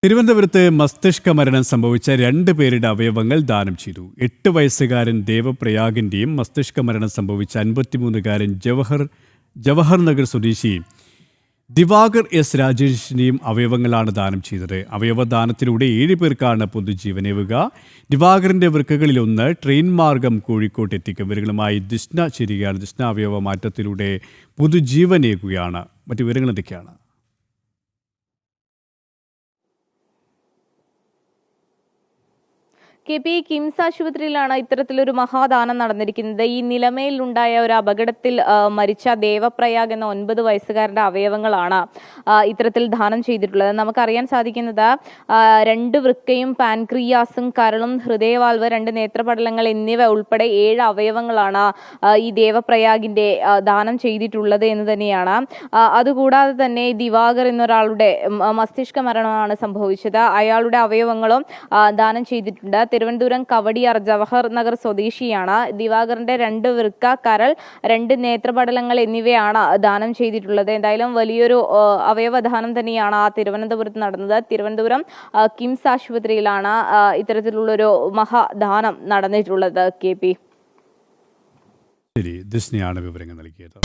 തിരുവനന്തപുരത്ത് മസ്തിഷ്ക മരണം സംഭവിച്ച 2 പേരുടെ അവയവങ്ങൾ ദാനം ചെയ്തു. 8 വയസ്സുകാരൻ ദേവപ്രയാഗിന്റെയും മസ്തിഷ്ക മരണം സംഭവിച്ച 53-കാരൻ ജവഹർ നഗർ സ്വദേശി ദിവാകർ എസ് രാജേഷിന്റെയും അവയവങ്ങളാണ് ദാനം ചെയ്തത്. അവയവദാനത്തിലൂടെ 7 പേർക്കാണ് പുതുജീവനേവുക. ദിവാകറിന്റെ വൃക്കകളിലൊന്ന് ട്രെയിൻ മാർഗം കോഴിക്കോട്ട് എത്തിക്കും. വിവരങ്ങളുമായി ദിഷ്ണ ചേരുകയാണ്. ദിഷ്ണ, അവയവ മാറ്റത്തിലൂടെ പുതുജീവനേകുകയാണ്. മറ്റു വിവരങ്ങൾ എന്തൊക്കെയാണ്? KP കിംസ് ആശുപത്രിയിലാണ് ഇത്തരത്തിലൊരു മഹാദാനം നടന്നിരിക്കുന്നത്. ഈ നിലമേലുണ്ടായ ഒരു അപകടത്തിൽ മരിച്ച ദേവപ്രയാഗ് എന്ന 9 വയസ്സുകാരന്റെ അവയവങ്ങളാണ് ഇത്തരത്തിൽ ദാനം ചെയ്തിട്ടുള്ളത്. നമുക്കറിയാൻ സാധിക്കുന്നത് 2 വൃക്കയും പാൻക്രിയാസും കരളും ഹൃദയവാൽവ് 2 നേത്രപടലങ്ങൾ എന്നിവ ഉൾപ്പെടെ 7 അവയവങ്ങളാണ് ഈ ദേവപ്രയാഗിന്റെ ദാനം ചെയ്തിട്ടുള്ളത് എന്ന് തന്നെയാണ്. അതുകൂടാതെ തന്നെ ദിവാകർ എന്നൊരാളുടെ മസ്തിഷ്ക മരണമാണ് സംഭവിച്ചത്. അയാളുടെ അവയവങ്ങളും ദാനം ചെയ്തിട്ടുണ്ട്. തിരുവനന്തപുരം കവടിയാർ ജവഹർ നഗർ സ്വദേശിയാണ്. ദിവാകറിന്റെ 2 വൃക്ക, കരൾ, 2 നേത്രപടലങ്ങൾ എന്നിവയാണ് ദാനം ചെയ്തിട്ടുള്ളത്. എന്തായാലും വലിയൊരു അവയവദാനം തന്നെയാണ് തിരുവനന്തപുരത്ത് നടന്നത്. തിരുവനന്തപുരം കിംസ് ആശുപത്രിയിലാണ് ഇത്തരത്തിലുള്ളൊരു മഹാദാനം നടന്നിട്ടുള്ളത്. KP ശരി, ദിഷ്ണയാണ് വിവരങ്ങൾ നൽകിയത്.